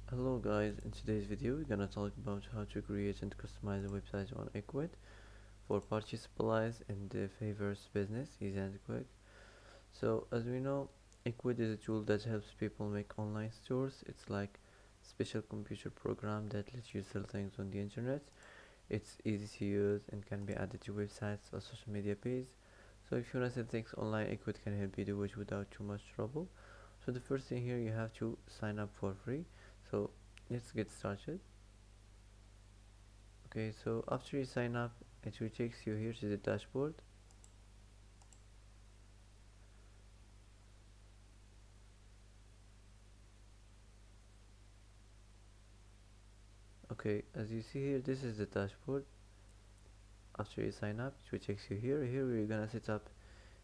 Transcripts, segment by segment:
Hello guys, in today's video we're gonna talk about how to create and customize a website on Ecwid for party supplies and favors business easy and quick. So as we know, Ecwid is a tool that helps people make online stores. It's like a special computer program that lets you sell things on the internet. It's easy to use and can be added to websites or social media pages. So if you wanna sell things online, Ecwid can help you do it without too much trouble. So the first thing here, you have to sign up for free. So let's get started. Okay, so after you sign up, it will take you here to the dashboard. Okay, as you see here, this is the dashboard. After you sign up, it will take you here. Here we're gonna set up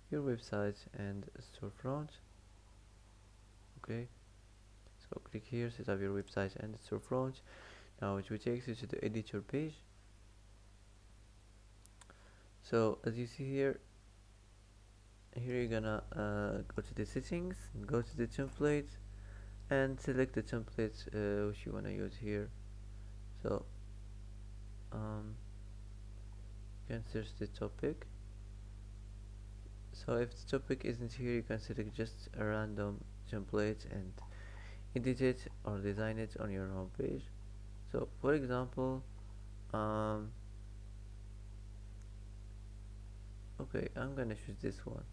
your website and storefront. Okay, so click here, set up your website and storefront. Now it will take you to the editor page. So as you see here, you're gonna go to the settings, go to the template, and select the template which you wanna use here. So um, you can search the topic. So if the topic isn't here, you can select just a random template and edit it or design it on your home page. So for example, um, okay, I'm gonna choose this one.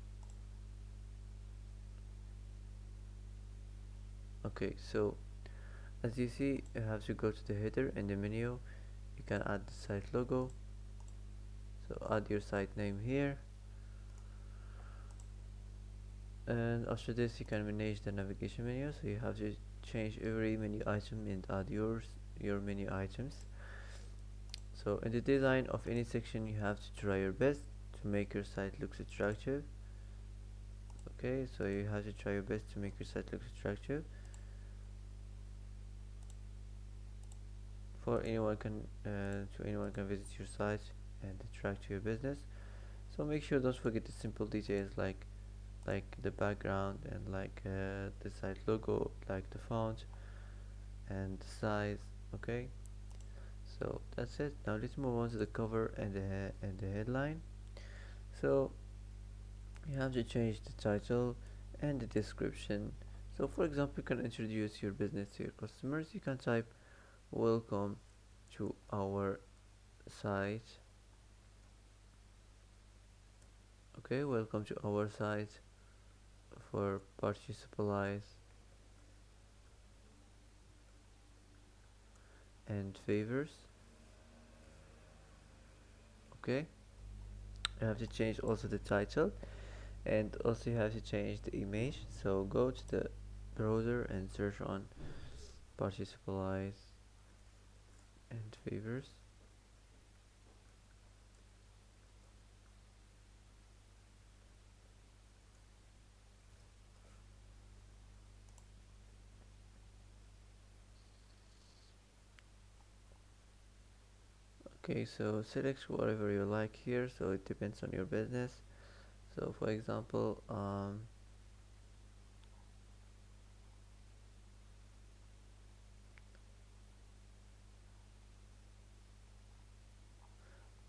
Okay, so as you see, you have to go to the header and the menu. You can add the site logo. So add your site name here, and after this you can manage the navigation menu. So you have to change every menu item and add your menu items. So in the design of any section, you have to try your best to make your site looks attractive. Okay, so you have to try your best to make your site look attractive for anyone can visit your site and attract your business. So make sure don't forget the simple details like the background and the site logo, like the font and the size. Okay, so that's it. Now let's move on to the cover and the headline. So you have to change the title and the description. So for example, you can introduce your business to your customers. You can type welcome to our site. Okay, welcome to our site for party supplies and favors. Okay, you have to change also the title, and also you have to change the image. So go to the browser and search on party supplies and favors. Okay, so select whatever you like here, so it depends on your business. So for example,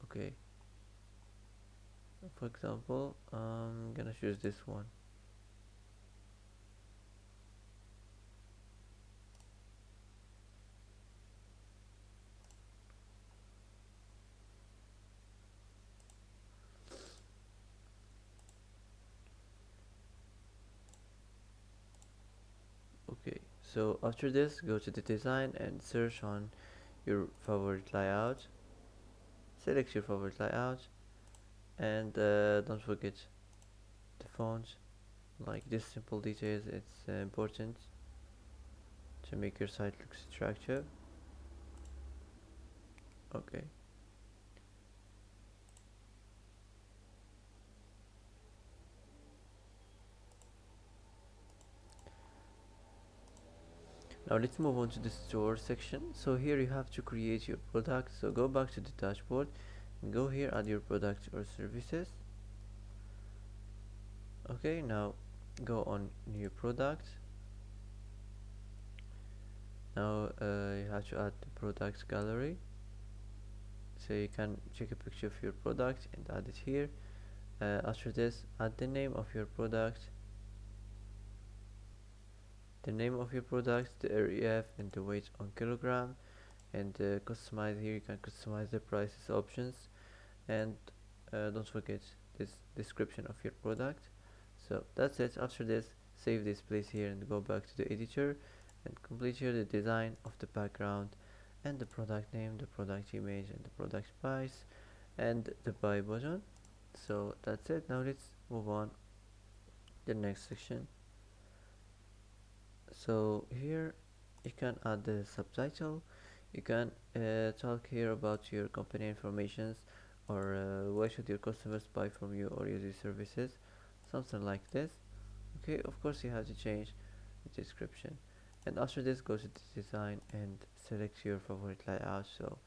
okay, for example, I'm gonna choose this one. Okay, so after this, go to the design and search on your favorite layout. Select your favorite layout, and don't forget the font. Like this simple details, it's important to make your site look attractive. Okay, now let's move on to the store section. So here you have to create your product. So go back to the dashboard and go here, add your product or services. Okay, now go on new product, Now you have to add the products gallery, so you can take a picture of your product and add it here. After this, add the name of your product, the REF and the weight on kilogram, and customize. Here you can customize the prices options, and don't forget this description of your product. So that's it. After this, save this place here and go back to the editor and complete here the design of the background and the product name, the product image, and the product price, and the buy button. So that's it. Now let's move on to the next section. So here you can add the subtitle. You can talk here about your company informations, or why should your customers buy from you or use your services, something like this. Okay, of course you have to change the description, and after this go to the design and select your favorite layout. So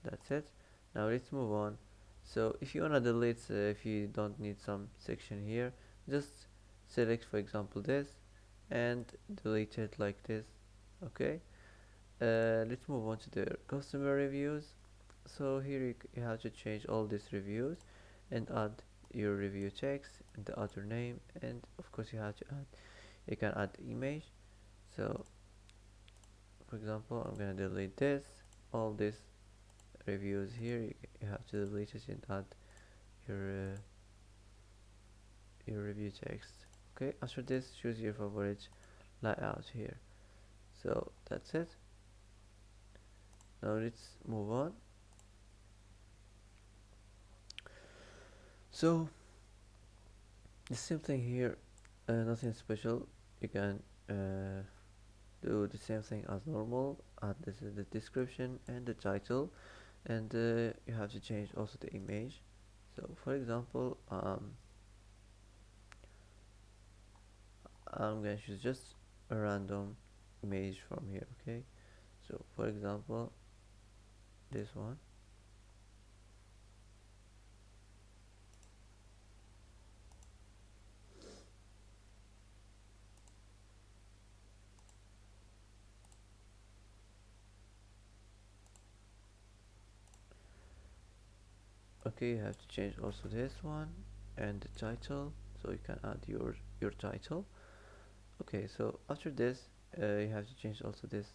that's it. Now let's move on. So if you wanna delete, if you don't need some section here, just select for example this and delete it like this. Okay, let's move on to the customer reviews. So here you have to change all these reviews and add your review text and the author name, and of course you can add the image. So for example, I'm gonna delete this, all these reviews here. You have to delete it and add your your review text. Okay, after this, choose your favorite layout here. So that's it. Now let's move on. So the same thing here, nothing special. You can do the same thing as normal. Add this is the description and the title, and you have to change also the image. So for example, I'm gonna choose just a random image from here. Okay, so for example, this one. Okay, you have to change also this one and the title, so you can add your title. Okay, so after this, you have to change also this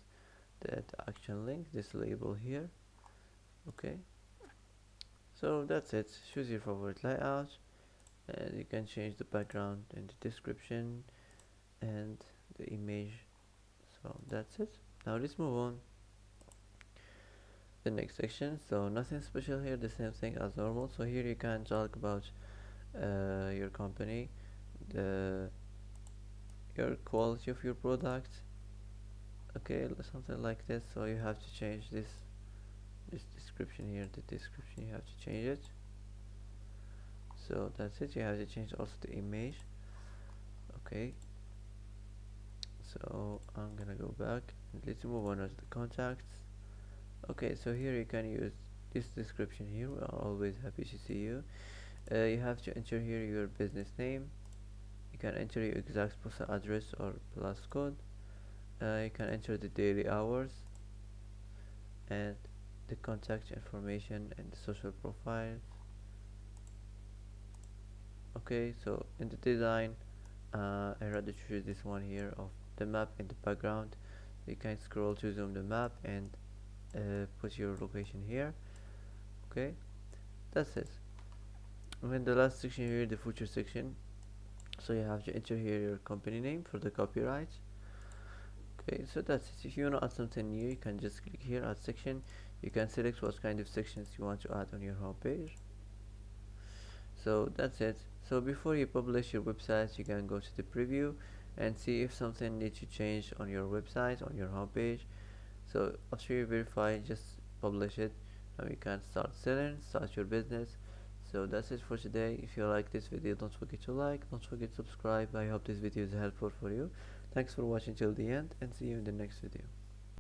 the action link, this label here. Okay, so that's it. Choose your favorite layout, and you can change the background and the description and the image. So that's it. Now let's move on the next section. So nothing special here, the same thing as normal. So here you can talk about your company, the your quality of your product. Okay, something like this. So you have to change this description here, the description you have to change it. So that's it. You have to change also the image. Okay, so I'm gonna go back and let's move on to the contacts. Okay, so here you can use this description here. We are always happy to see you. You have to enter here your business name. You can enter your exact postal address or plus code. You can enter the daily hours and the contact information and the social profile. Okay, so in the design, I rather choose this one here of the map in the background. You can scroll to zoom the map and put your location here. Okay, that's it. And then the last section here, the future section. So you have to enter here your company name for the copyright. Okay, so that's it. If you want to add something new, you can just click here, add section. You can select what kind of sections you want to add on your homepage. So that's it. So before you publish your website, you can go to the preview and see if something needs to change on your website, on your homepage. So after you verify, just publish it. Now you can start selling, start your business. So that's it for today. If you like this video, don't forget to like, don't forget to subscribe. I hope this video is helpful for you. Thanks for watching till the end, and see you in the next video.